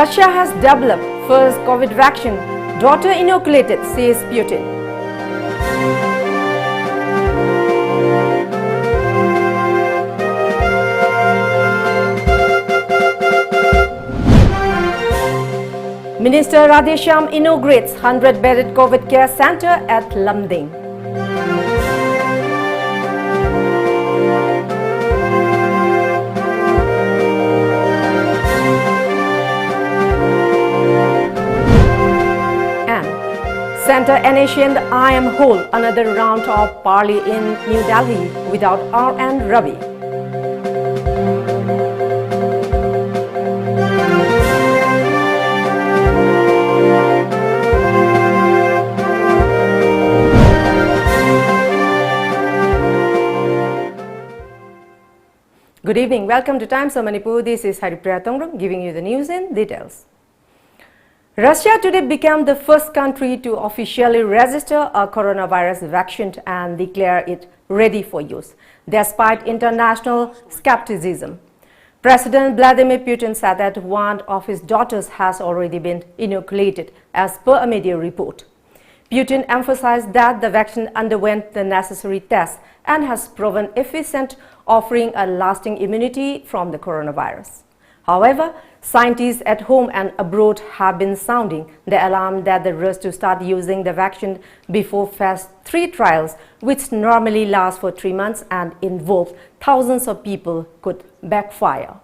Russia has developed first COVID vaccine. Daughter inoculated, says Putin. Minister Radheshyam inaugurates 100-bedded COVID care center at Lamding. And Center initiated I am whole, another round of parley in New Delhi without R.N. Ravi. Good evening. Welcome to Times of Manipur. This is HARIPRIYA TONGBRAM giving you the news in details. Russia today became the first country to officially register a coronavirus vaccine and declare it ready for use, despite international skepticism. President Vladimir Putin said that one of his daughters has already been inoculated, as per a media report. Putin emphasized that the vaccine underwent the necessary tests and has proven efficient, offering a lasting immunity from the coronavirus. However, scientists at home and abroad have been sounding the alarm that the rush to start using the vaccine before phase 3 trials, which normally last for 3 months and involve thousands of people, could backfire.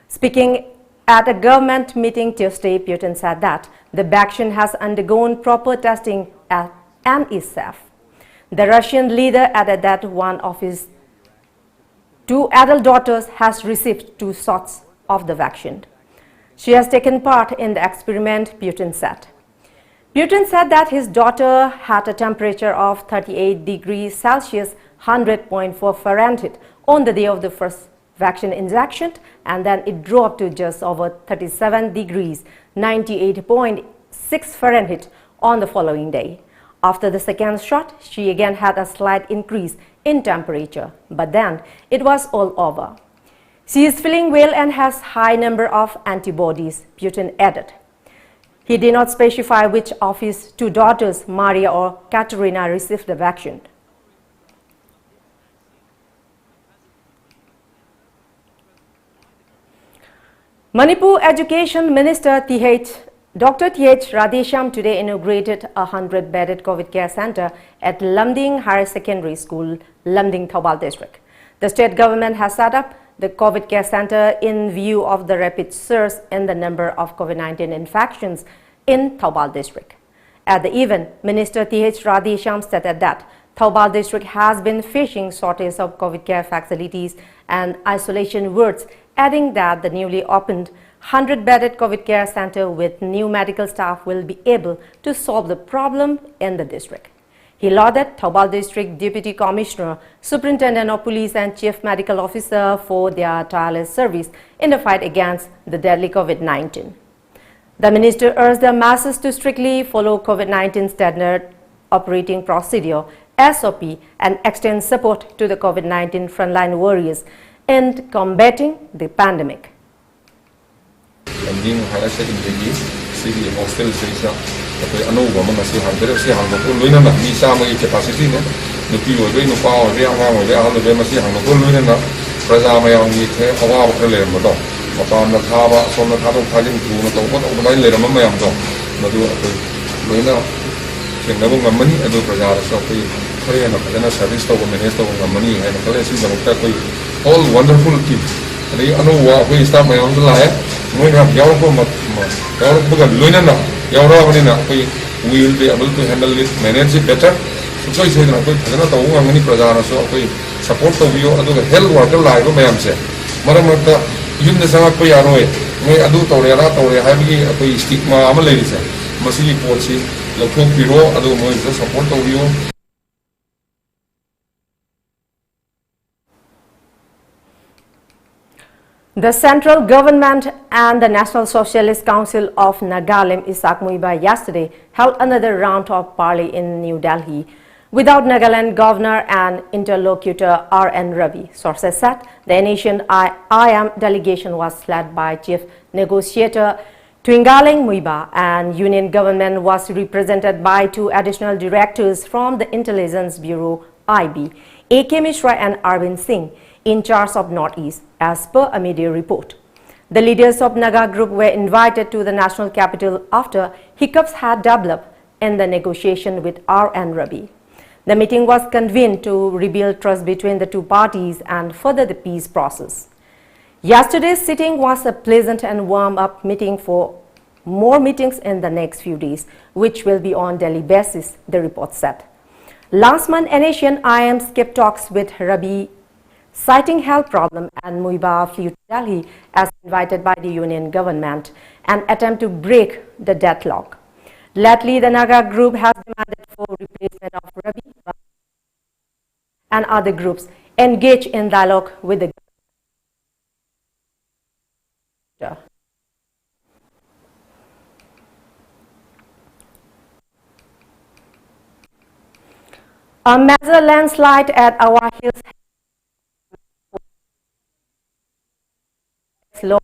Speaking at a government meeting Tuesday, Putin said that the vaccine has undergone proper testing and is safe. The Russian leader added that one of his 2 adult daughters has received 2 shots of the vaccine. She has taken part in the experiment, Putin said. Putin said that his daughter had a temperature of 38 degrees Celsius, 100.4 Fahrenheit, on the day of the first vaccine injection, and then it dropped to just over 37 degrees, 98.6 Fahrenheit on the following day. After the second shot, she again had a slight increase in temperature, but then it was all over. She is feeling well and has high number of antibodies, Putin added. He did not specify which of his 2 daughters, Maria or Katerina, received the vaccine. Manipur Education Minister Dr. T.H. Radheshyam today inaugurated a 100-bedded COVID care center at Lamding Higher Secondary School, Lamding, Thoubal District. The state government has set up the COVID care center in view of the rapid surge in the number of COVID-19 infections in Thoubal District. At the event, Minister T.H. Radheshyam stated that Thoubal District has been facing shortage of COVID care facilities and isolation wards, adding that the newly opened 100-bedded COVID care center with new medical staff will be able to solve the problem in the district. He lauded Thoubal District Deputy Commissioner, Superintendent of Police and Chief Medical Officer for their tireless service in the fight against the deadly COVID-19. The minister urged the masses to strictly follow COVID-19 standard operating procedure, SOP, and extend support to the COVID-19 frontline warriors in combating the pandemic. Lamding Higher Secondary City Hostel Station, the Anova Manasi Hunter, Luna, Nisama capacity, the people going to power, the Masi Hanulina, Prazama, Hawa, Lemado, upon the Tava, from the Tado Pajin to the later Mamayamdo, Luna, Kinabunga money, and the Prajas of the Korean service to Minister of money and the policies of all wonderful kids. They know we start my own life. We have Yauko, Lunana, Yauravanina, we will be able to handle it, manage it better. So I say that we cannot own many Prazana, so we support of you and the health worker life of Mamse. Maramata, you the Samapiano, may I do Torera, or have a stigma, Amalisa, Masili Porci, the Cook Bureau, Adu the support of you. The central government and the National Socialist Council of Nagaland, Isak Muiba, yesterday held another round of parley in New Delhi without Nagaland Governor and interlocutor R.N. Ravi. Sources said the nation IM delegation was led by Chief Negotiator Twingaling Muiba and Union Government was represented by 2 additional directors from the Intelligence Bureau IB, A.K. Mishra and Arvind Singh, in charge of Northeast, as per a media report. The leaders of Naga group were invited to the national capital after hiccups had developed in the negotiation with R.N. Ravi. The meeting was convened to rebuild trust between the 2 parties and further the peace process. Yesterday's sitting was a pleasant and warm-up meeting for more meetings in the next few days, which will be on daily basis, the report said. Last month, an Asian IM skipped talks with Rabi, citing health problem, and Muiba flew to Delhi as invited by the Union Government, an attempt to break the deadlock. Lately, the Naga group has demanded for replacement of Rabi and other groups engaged in dialogue with the government. A major landslide at our hills slow.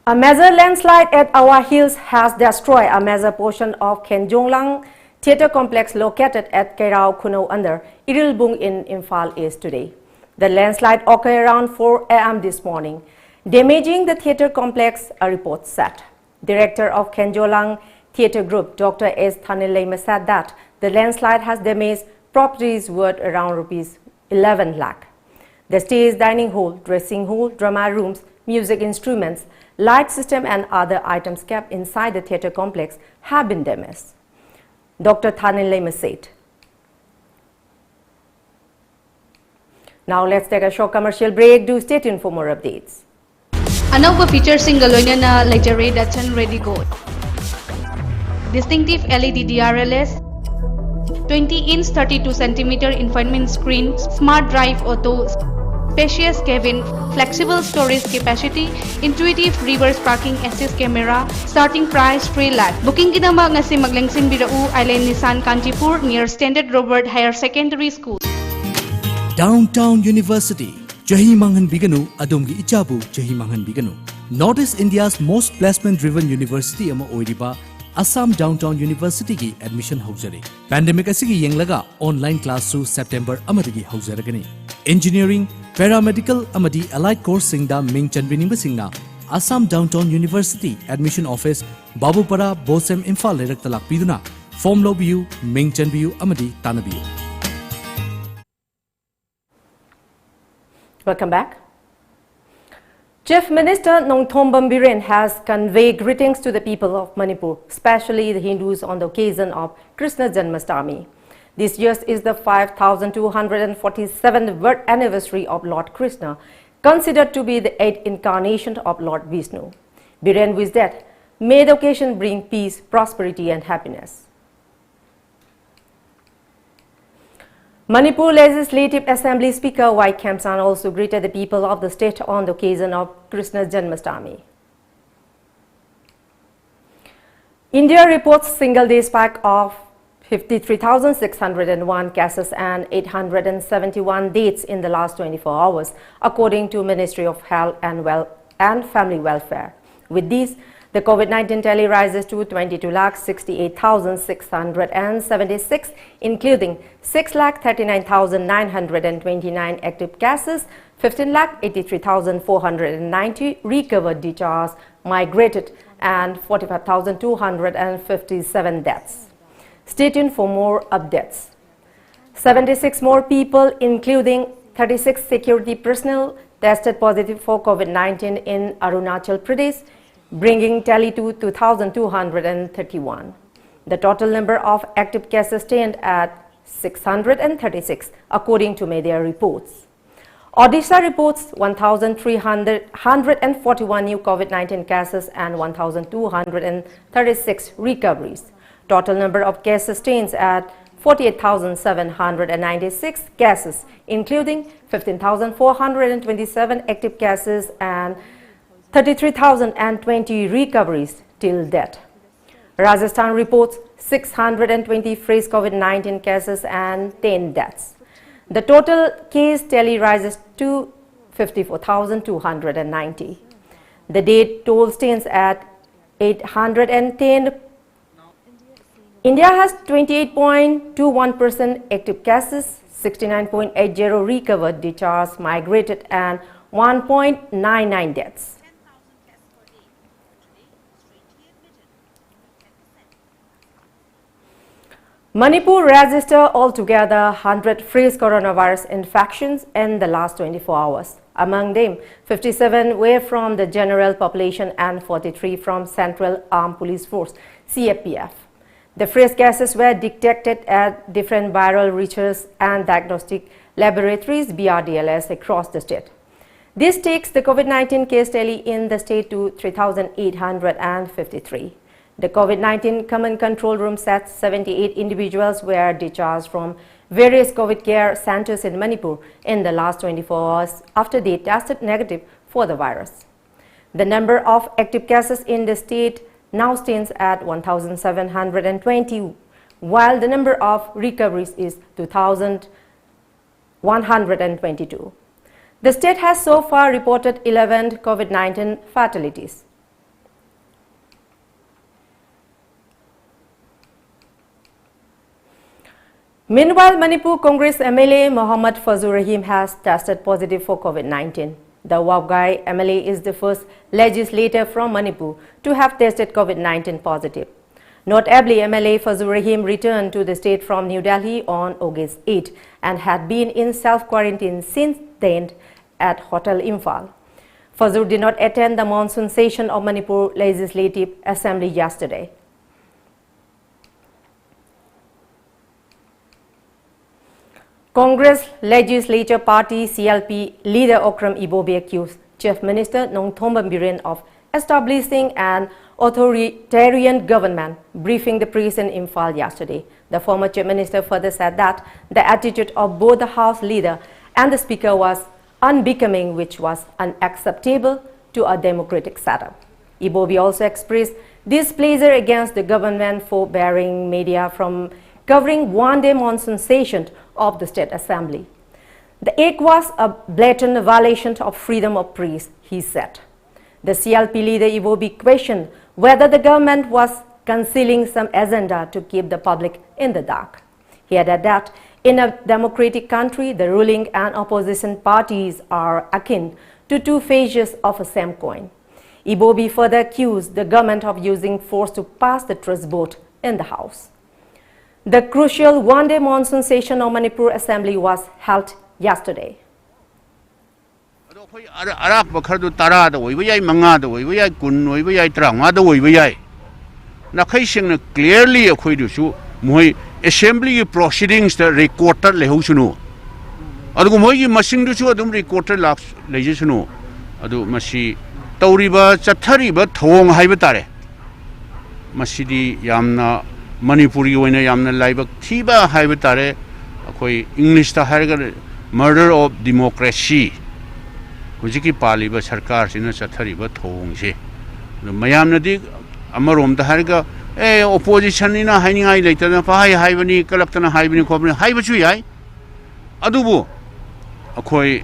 A major landslide at our hills has destroyed a major portion of Khenjonglang Theatre Complex located at Kairao Kuno under Irilbung in Imphal East today. The landslide occurred around 4 a.m. this morning, damaging the theatre complex, a report said. Director of Khenjonglang Theatre Group, Dr. S. Thanilema, said that the landslide has damaged properties worth around rupees 11 lakh. The stage, dining hall, dressing hall, drama rooms, music instruments, light system and other items kept inside the theatre complex have been damaged. Dr. Thanilema said. Now let's take a short commercial break. Do stay tuned for more updates. Another feature single loinana Lecture Dachan Ready Gold. Distinctive LED DRLS, 20-inch 32cm infotainment screen, smart drive auto, spacious cabin, flexible storage capacity, intuitive reverse parking assist camera, starting price 3 lakh. Booking kinama ngasi maglangsing birau Island Nissan Kantipur near Standard Robert Higher Secondary School. Downtown University, Jahi Manghan Biganu, Adumgi Ichabu, Jahi Manghan Biganu. Northeast India's most placement-driven university ama oiriba Assam Downtown University ki admission haujare. Pandemic asigi yenglaga online class su September amadagi haujaragani. Engineering, paramedical amadi allied course singda ming chanbining singna Assam Downtown University Admission Office Babupara Bosem Imphal Lerak Talak Piduna Form Lobiu Ming Chanbiu Amadi Tanabiu. Welcome back. Chief Minister Nongthombam Biren has conveyed greetings to the people of Manipur, especially the Hindus, on the occasion of Krishna Janmashtami. This year is the 5247th birth anniversary of Lord Krishna, considered to be the 8th incarnation of Lord Vishnu. Biren wished that may the occasion bring peace, prosperity and happiness. Manipur Legislative Assembly Speaker Y. Khamsan also greeted the people of the state on the occasion of Krishna Janmashtami. India reports single-day spike of 53,601 cases and 871 deaths in the last 24 hours, according to Ministry of Health and Family Welfare. With these, the COVID-19 tally rises to 22,68,676, including 6,39,929 active cases, 15,83,490 recovered, discharged, migrated, and 45,257 deaths. Stay tuned for more updates. 76 more people, including 36 security personnel, tested positive for COVID-19 in Arunachal Pradesh, bringing tally to 2,231. The total number of active cases stand at 636, according to media reports. Odisha reports 1,341 new COVID-19 cases and 1,236 recoveries. Total number of cases stands at 48,796 cases, including 15,427 active cases and 33,020 recoveries till date. Rajasthan reports 620 fresh COVID-19 cases and 10 deaths. The total case tally rises to 54,290. The death toll stands at 810. India has 28.21% active cases, 69.80 recovered, discharged, migrated, and 1.99 deaths. Manipur registered altogether 100 fresh coronavirus infections in the last 24 hours. Among them, 57 were from the general population and 43 from Central Armed Police Force, CAPF. The fresh cases were detected at different viral research and diagnostic laboratories (BRDLS) across the state. This takes the COVID-19 case tally in the state to 3,853. The COVID-19 Command Control Room said 78 individuals were discharged from various COVID care centers in Manipur in the last 24 hours after they tested negative for the virus. The number of active cases in the state now stands at 1,720, while the number of recoveries is 2,122. The state has so far reported 11 COVID-19 fatalities. Meanwhile, Manipur Congress MLA Mohammad Fazur Rahim has tested positive for COVID-19. The Wabgai MLA is the first legislator from Manipur to have tested COVID-19 positive. Notably, MLA Fazur Rahim returned to the state from New Delhi on August 8 and had been in self-quarantine since then at Hotel Imphal. Fazur did not attend the monsoon session of Manipur Legislative Assembly yesterday. Congress Legislature Party CLP leader Okram Ibobe accused Chief Minister Nongthombam Biren of establishing an authoritarian government, briefing the press in Imphal yesterday. The former Chief Minister further said that the attitude of both the House leader and the Speaker was unbecoming, which was unacceptable to a democratic setup. Ibobe also expressed displeasure against the government for barring media from covering one-day monsoon session of the State Assembly. The act was a blatant violation of freedom of press, he said. The CLP leader Ibobe questioned whether the government was concealing some agenda to keep the public in the dark. He added that in a democratic country, the ruling and opposition parties are akin to two faces of a same coin. Ibobi further accused the government of using force to pass the trust vote in the House. The crucial one-day monsoon session of Manipur Assembly was held yesterday. Assembly proceedings the recorder lehusunu. Adu moi machine du chu adum recorder lax lejisunu. Adu masi tauriba chathariba thong haiba tare. Masidi yamna Manipuri oina yamna laibak thiba haiba tare. Akoi English ta harga murder of democracy. Hujiki paliba sarkar sina chathariba thong se. Mayamna di amarom ta harga opposition ina hainingai leitana phai haibani kalaktana haibani khobni haibachu yai adubu akhoi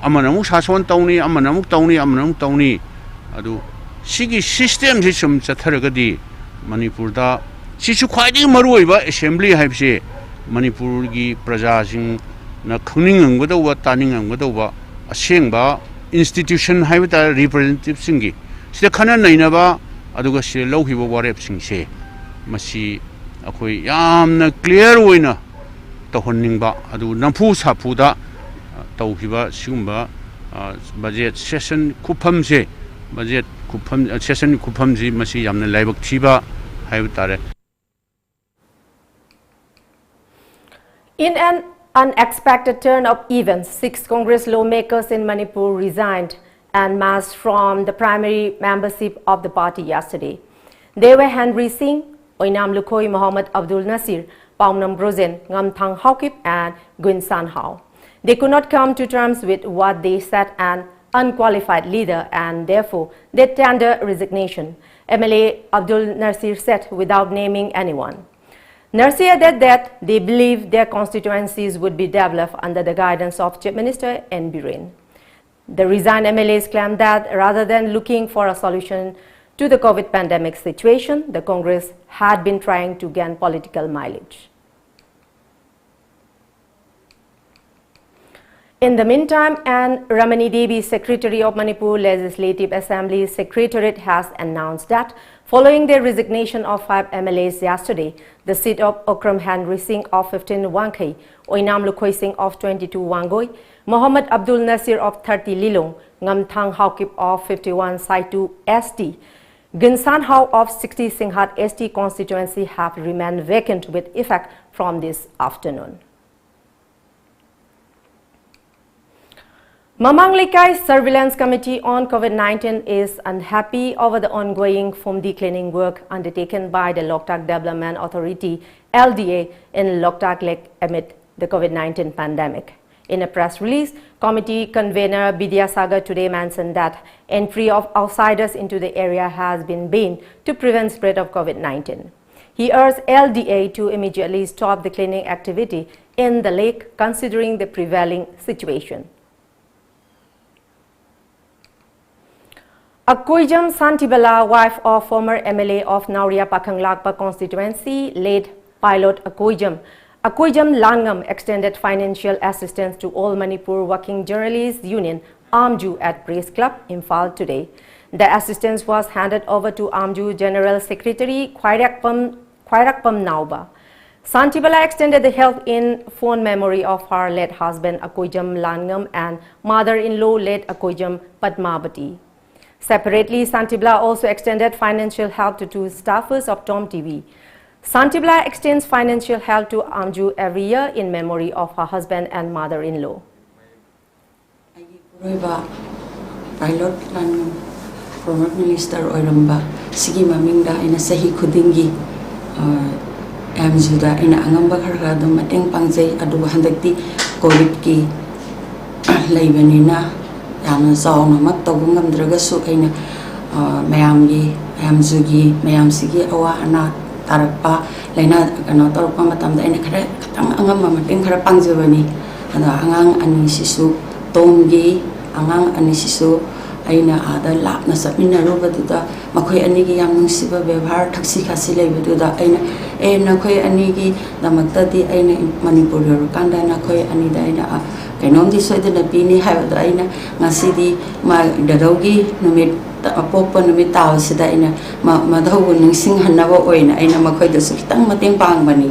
amanamu sason tawni amanamu tawni adu sigi system se sum chatharagadi manipur da sichu khwaidi maruiba assembly haibse manipur gi praja sing na khungning ngadawa taning ngadawa asengba institution haibata representative singi sida khana nainaba aduga se louhiba warep singse masi akoi yamna clear oina tohonningba adu nampu sapuda tauhiba sigumba budget session kuphamse budget kupham session kuphamji masi yamna laibak thiba haibtare. In an unexpected turn of events, 6 Congress lawmakers in Manipur resigned and massed from the primary membership of the party yesterday. They were Henry Singh, Oinam Lukhoi Mohammed Abdul Nasir, Paumnam Brozen, Ngamthang Haukip and Gwin San Hao. They could not come to terms with what they said an unqualified leader and therefore they tendered resignation, MLA Abdul Nasir said without naming anyone. Nasir added that they believe their constituencies would be developed under the guidance of Chief Minister N. Biren. The resigned MLAs claimed that rather than looking for a solution to the COVID pandemic situation, the Congress had been trying to gain political mileage. In the meantime, Ann Ramani Devi, Secretary of Manipur Legislative Assembly Secretariat, has announced that following the resignation of 5 MLAs yesterday, the seat of Okram Henry Singh of 15 Wangkai, Oinam Lukhoi Singh of 22 Wangoi, Mohammed Abdul Nasir of 30 Lilong, Ngamthang Haukip of 51 Saitu ST, Ginsan Hao of 60 Singhat ST constituency have remained vacant with effect from this afternoon. Mamang Likai Surveillance Committee on COVID-19 is unhappy over the ongoing Phumdi cleaning work undertaken by the Loktak Development Authority LDA in Loktak Lake amid the COVID-19 pandemic. In a press release, committee convener Bidya Sagar today mentioned that entry of outsiders into the area has been banned to prevent spread of COVID-19. He urged LDA to immediately stop the cleaning activity in the lake considering the prevailing situation. Akoijam Santibala, wife of former MLA of Nauria Pakhang Lakpa constituency, led pilot Akoijam Langam extended financial assistance to all Manipur Working Journalists Union Amju at Press Club, Imphal today. The assistance was handed over to Amju General Secretary Khairakpam Nauba. Santibala extended the help in fond memory of her late husband Akoijam Langam and mother-in-law late Akoijam Padmavati. Separately, Santibala also extended financial help to 2 staffers of Tom TV. Santibala extends financial help to Amju every year in memory of her husband and mother-in-law. Pilot lan former minister oiramba sigi maminda ina sahi khudingi Amju da ina angamba kharga dum mateng pangjai adu handakti covid ki laibanina yamna zawna mat tawungam dragasu aina mayamgi Amjugi mayamsigi awa ana tarakpa laina kana torpa matamda ina khare khatang angam mateng khara pangjabani ana angang ani sisu tomgi angang ani sisu aina ada lapna sapmina robaduda makhoi anigi yam nungsiba bevhar thaksi khasi leibaduda aina nakhoi anigi damakta di aina manipur kanda nakhoi anida aina kainom di soidana pini haibada aina ngasidi ma dadaugi numit apokpa numit taw sida aina madau ningsing hanaba oina aina makhoi da sukitang mateng pangbani.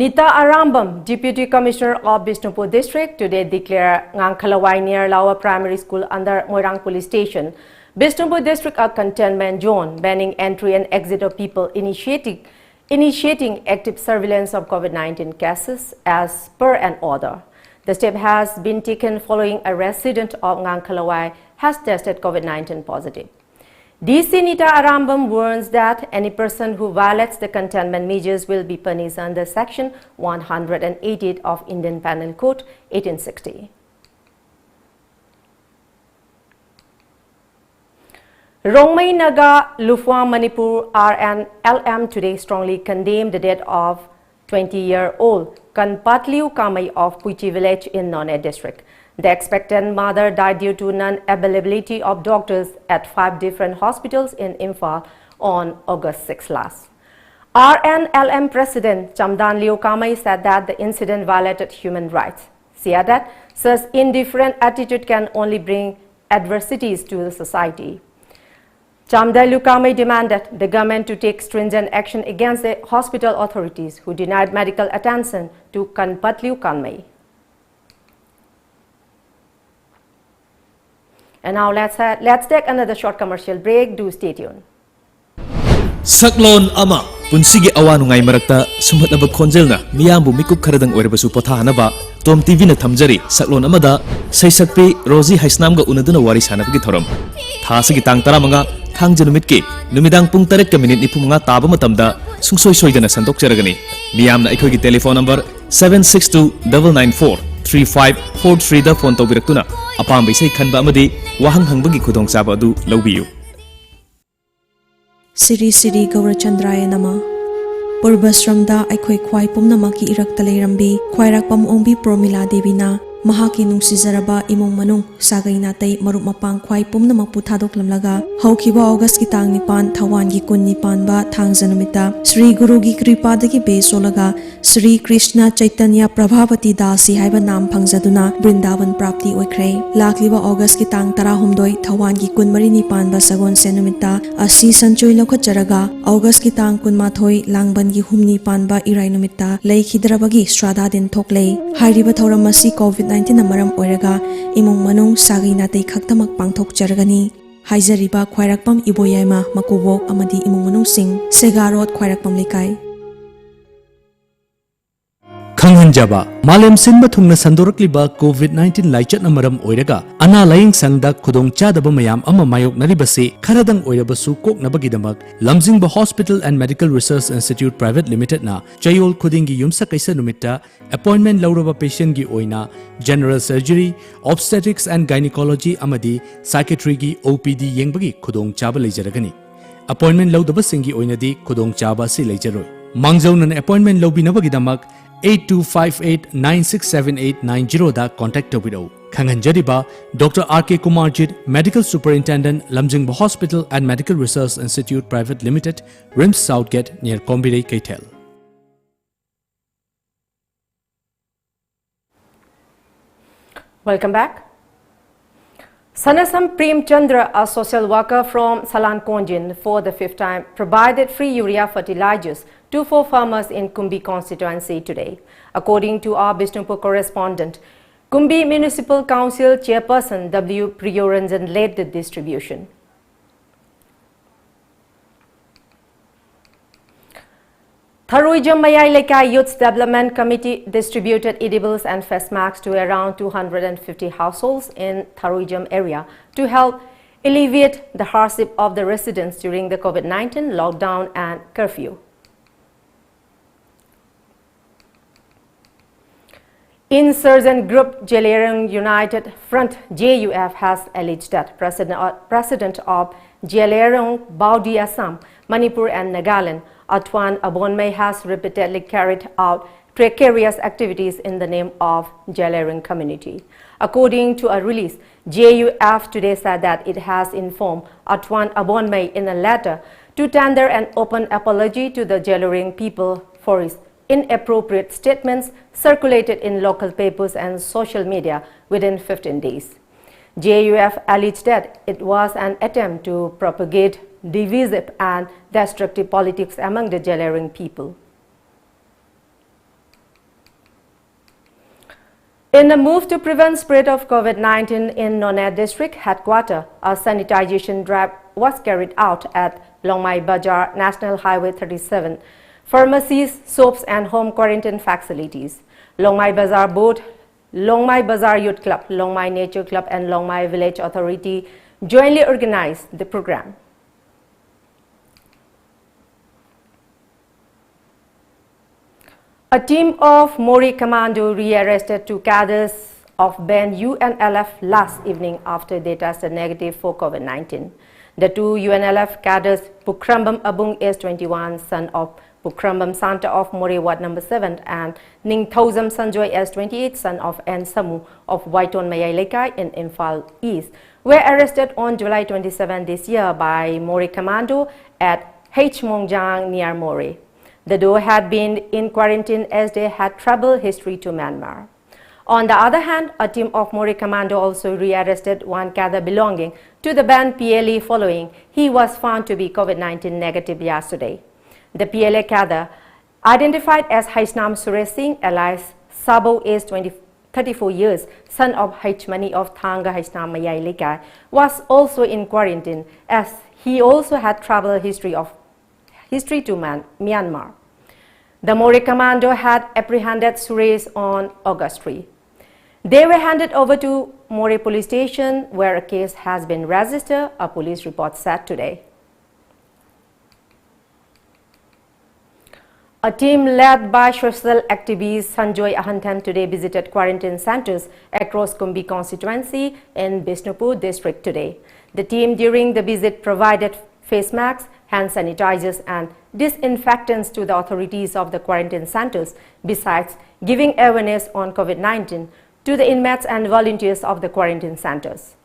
Nita Arambam, Deputy Commissioner of Bishnupur District, today declared Ngangkhalawai near Lawa Primary School under Moirang Police Station, Bishnupur District a containment zone, banning entry and exit of people, initiating active surveillance of COVID-19 cases as per an order. The step has been taken following a resident of Ngangkhalawai has tested COVID-19 positive. DC Nita Arambam warns that any person who violates the containment measures will be punished under Section 188 of Indian Penal Code 1860. Rongmei Naga Lufwa Manipur RNLM today strongly condemned the death of 20-year-old Kanpatliu Kamai of Puichi village in Nonne district. The expectant mother died due to non-availability of doctors at 5 different hospitals in Imphal on August 6 last. RNLM President Chamdan Liu Kamai said that the incident violated human rights. She added that such indifferent attitude can only bring adversities to the society. Chamdan Liu Kamai demanded the government to take stringent action against the hospital authorities who denied medical attention to Kanpatliu Kamai. And now let's take another short commercial break. Do stay tuned. Saklon ama punsigi awanu ngai marakta sumhatnaba khonjelna miyambu mikup kharadang oirabasu pothanaba Tom TV na thamjari saklon amada saisakpi Rosie Haisnamga unaduna wari sanabgi thoram thasigi tang 15 thangja numitki numidang pung 3:95 taba matamda sungsoi soidana sandok jaragani miyamna aikhogi telephone number 7629943543 da phone tawbiraktuna apambai sai khanba amadi wahang hangbagi khudong chaba adu lawbiyu. Siri Siri Gaurachandraya Nama Purbasramda Aikhoi Khwai Pumnamaki Irakta Leirambi Khwairakpam Ongbi Promila Devina Mahaki Nungsizaraba Imong Manung Sagai Natai Marup Mapang Khwai Pumnamak Puthadoklamlaga Haukiba August ki tang nipan Thawangi kun nipan ba Thangjanumita Sri Guru gi Kripadagi Besolaga Sri Krishna Chaitanya Prabhavati Dasi haiba nam phangjaduna Brindavan Prapti oikhre Lakliba August ki tang 12 Thawangi kun mari nipan ba Sagon Senumita Asi Sanchoi Lokhacharaga August ki tang kun mathoi Langban gi humni pan ba Irai numita Leikidrabagi Strada din thoklei Hairiba thoram masi COVID-19 na maram oiraga imong manung sagai natai khaktamak pangthok jaragani haijariba khwairakpam iboyaima makubok amadi imong manung sing segarot khwairakpam lekai Khanghanjaba Malem Sinba Thungna Sandorakliba COVID-19 Laichat Namaram Oiraga Ana Laying Sangda Kudong Chadaba Mayam Ama Mayok Naribase Karadang Oirabasu Kok Nabagidamak Lamjingba Hospital and Medical Research Institute Private Limited na Chayol Kudingi Yumsa Kaisa Numita Appointment Lauraba Patient Gi Oina General Surgery Obstetrics and Gynecology Amadi Psychiatry Gi OPD Yengbagi Kudong Chaba Leijaragani Appointment Laudaba Singi Oinadi Kudong Chaba Si Leijaroi Mangzaunan Appointment Laubinabagidamak 8258967890 da contact tobiro Khanganjariba Dr. R.K. Kumarjit Medical Superintendent Lamjingba Hospital and Medical Research Institute Private Limited RIMS Southgate near Kombirei Kaitel. Welcome back. Sanasam Prem Chandra, a social worker from Salan Konjin for the 5th time, provided free urea fertilizers to 4 farmers in Kumbi constituency today. According to our Bishnupur correspondent, Kumbi Municipal Council Chairperson W. Priyoranjan led the distribution. Tharuijam Mayai Lekai Youth Development Committee distributed edibles and face masks to around 250 households in Tharuijam area to help alleviate the hardship of the residents during the COVID-19 lockdown and curfew. Insurgent group Jelerang United Front JUF has alleged that President of Jelerang, Baudi Assam, Manipur and Nagaland, Atwan Abonmei has repeatedly carried out precarious activities in the name of Jailing community. According to a release, JUF today said that it has informed Atwan Abonmei in a letter to tender an open apology to the Jailing people for its inappropriate statements circulated in local papers and social media within 15 days. JUF alleged that it was an attempt to propagate divisive and destructive politics among the Jailing people. In a move to prevent spread of COVID-19 in Nonnet district headquarters, a sanitization drive was carried out at Longmai Bazar National Highway 37, pharmacies, soaps and home quarantine facilities. Longmai Bazar both Longmai Bazar Youth Club, Longmai Nature Club and Longmai Village Authority jointly organized the program. A team of Mori Commando rearrested two cadres of band UNLF last evening after they tested negative for COVID-19. The two UNLF cadres, Pukrambam Abung aged 21, son of Pukrambam Santa of Mori Ward number 7, and Ning Thozam Sanjoy aged 28, son of N Samu of Waiton Mayai Lekai in Imphal East, were arrested on July 27 this year by Mori Commando at H Mongjang near Mori. The duo had been in quarantine as they had travel history to Myanmar. On the other hand, a team of Mori Commando also rearrested one cadre belonging to the band PLA following he was found to be COVID-19 negative yesterday. The PLA cadre, identified as Haisnam Suresh Singh, alias Sabo, aged 34 years, son of Hmani of Thanga Haisnam Mayai Lekai, was also in quarantine as he also had travel history to Myanmar. The Mori Commando had apprehended Suresh on August 3. They were handed over to Mori police station where a case has been registered, a police report said today. A team led by social activist Sanjoy Ahantan today visited quarantine centers across Kumbi constituency in Bishnupur district today. The team during the visit provided face masks, hand sanitizers and disinfectants to the authorities of the quarantine centers, besides giving awareness on COVID-19 to the inmates and volunteers of the quarantine centers.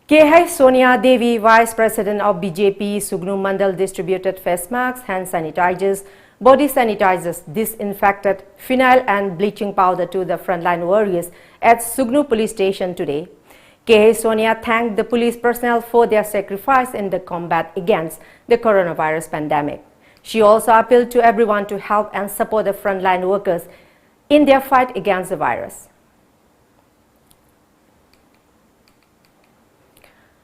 KH Sonia Devi, Vice President of BJP Sugnu Mandal, distributed face masks, hand sanitizers, body sanitizers, disinfectant, phenyl and bleaching powder to the frontline warriors at Sugnu police station today. KH Sonia thanked the police personnel for their sacrifice in the combat against the coronavirus pandemic. She also appealed to everyone to help and support the frontline workers in their fight against the virus.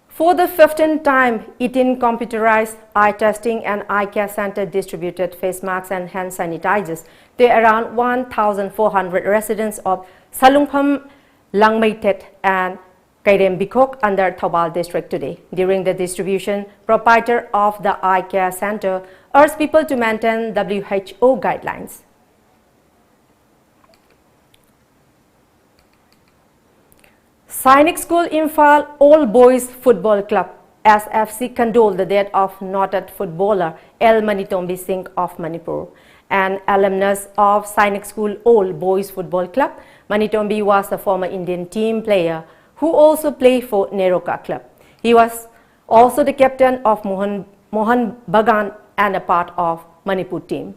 For the 15th time, 18 computerized eye testing and eye care center distributed face masks and hand sanitizers to around 1,400 residents of Salungpham, Langmaitet and Kairem Bikok under Thobal district today. During the distribution, proprietor of the eye care center urged people to maintain WHO guidelines. Sainik School Imphal All Boys Football Club SFC condoled the death of noted footballer El Manitombi Singh of Manipur. An alumnus of Sainik School All Boys Football Club, Manitombi was a former Indian team player who also played for Neroka Club. He was also the captain of Mohan Bagan and a part of Manipur team.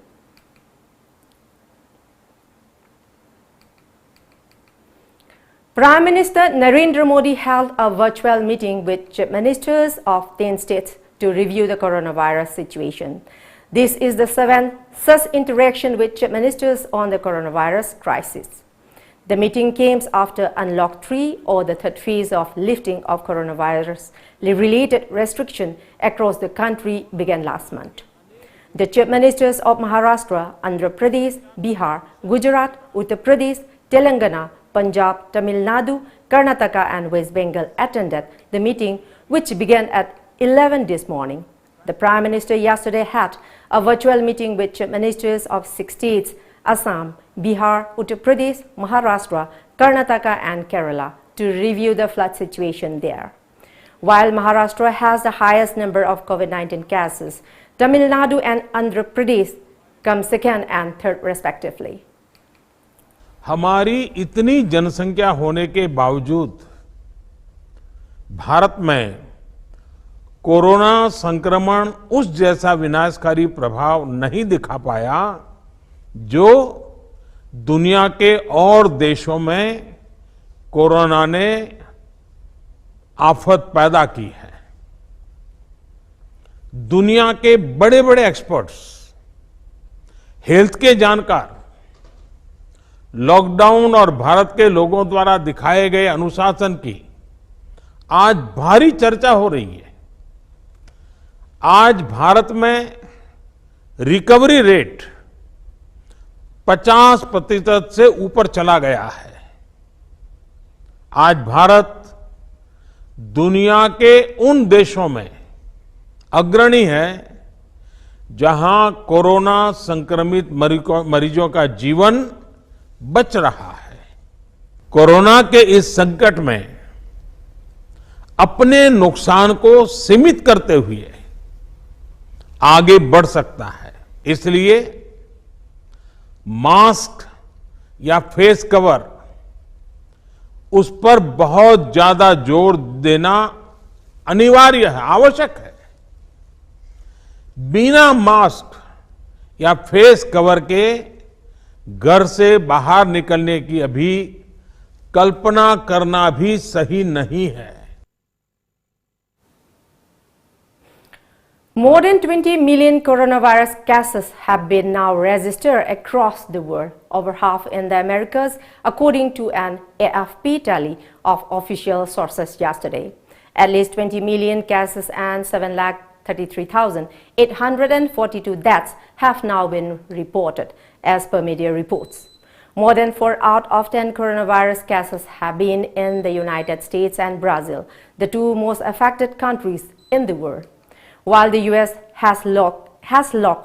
Prime Minister Narendra Modi held a virtual meeting with chief ministers of 10 states to review the coronavirus situation. This is the 7th such interaction with chief ministers on the coronavirus crisis. The meeting came after Unlock 3, or the third phase of lifting of coronavirus-related restriction across the country, began last month. The chief ministers of Maharashtra, Andhra Pradesh, Bihar, Gujarat, Uttar Pradesh, Telangana, Punjab, Tamil Nadu, Karnataka and West Bengal attended the meeting, which began at 11 this morning. The Prime Minister yesterday had a virtual meeting with chief ministers of 6 states, Assam, Bihar, Uttar Pradesh, Maharashtra, Karnataka and Kerala, to review the flood situation there. While Maharashtra has the highest number of COVID-19 cases, Tamil Nadu and Andhra Pradesh come second and third respectively. हमारी इतनी जनसंख्या होने के बावजूद भारत में corona संक्रमण उस जैसा विनाशकारी प्रभाव नहीं दिखा पाया जो दुनिया के और देशों में कोरोना ने आफत पैदा की है। दुनिया के बड़े बड़े एक्सपर्ट्स, हेल्थ के जानकार लॉकडाउन और भारत के लोगों द्वारा दिखाए गए अनुशासन की आज भारी चर्चा हो रही है। आज भारत में रिकवरी रेट 50% से ऊपर चला गया है। आज भारत दुनिया के उन देशों में अग्रणी है जहां कोरोना संक्रमित मरीजों का जीवन बच रहा है। कोरोना के इस संकट में अपने नुकसान को सीमित करते हुए आगे बढ़ सकता है। इसलिए मास्क या फेस कवर उस पर बहुत ज्यादा जोर देना अनिवार्य है, आवश्यक है। बिना मास्क या फेस कवर के घर से बाहर निकलने की अभी कल्पना करना भी सही नहीं है। More than 20 million coronavirus cases have been now registered across the world, over half in the Americas, according to an AFP tally of official sources yesterday. At least 20 million cases and 733,842 deaths have now been reported, as per media reports. More than 4 out of 10 coronavirus cases have been in the United States and Brazil, the two most affected countries in the world. While the US has logged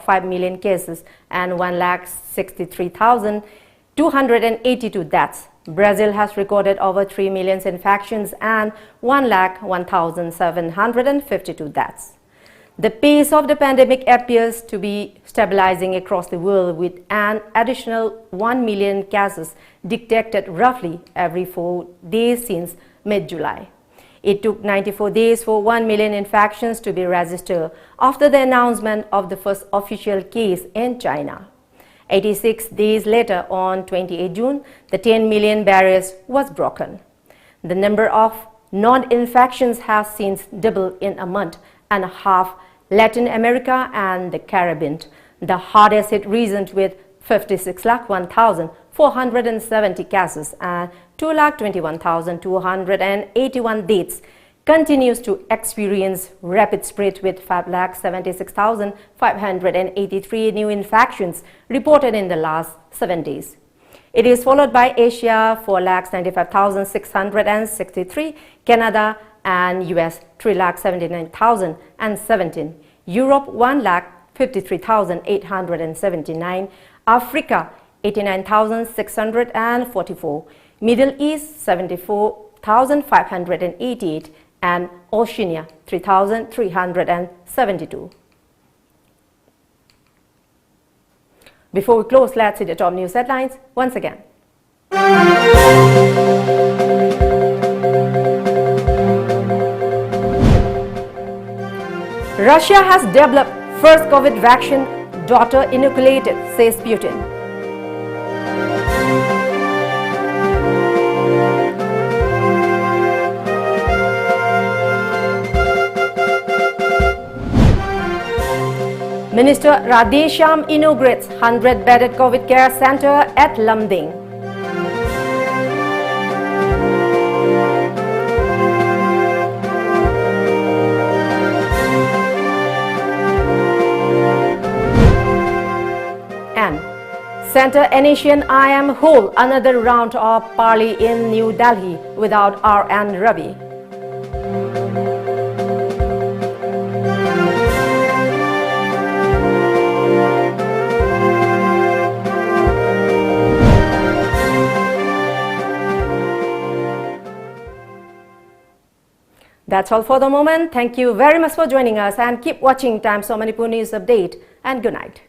5 million cases and 1,63,282 deaths, Brazil has recorded over 3 million infections and 1,01,752 deaths. The pace of the pandemic appears to be stabilizing across the world, with an additional 1 million cases detected roughly every 4 days since mid-July. It took 94 days for 1 million infections to be registered after the announcement of the first official case in China. 86 days later, on 28 June, the 10 million barrier was broken. The number of non-infections has since doubled in a month and a half. Latin America and the Caribbean, the hardest hit regions with 56,01,470 cases and 2,21,281 deaths, continues to experience rapid spread with 5,76,583 new infections reported in the last 7 days. It is followed by Asia, 4,95,663, Canada and US, 3,79,017, Europe, 1,53,879, Africa, 89,644, Middle East, 74,588, and Oceania, 3,372. Before we close, let's see the top news headlines once again. Russia has developed first COVID vaccine, daughter inoculated, says Putin. Minister Radhesham inaugurates 100-bedded COVID care center at Lamding. And Center Asian IM hold another round of parley in New Delhi without R.N. Ravi. That's all for the moment. Thank you very much for joining us and keep watching Times of Manipur News Update and good night.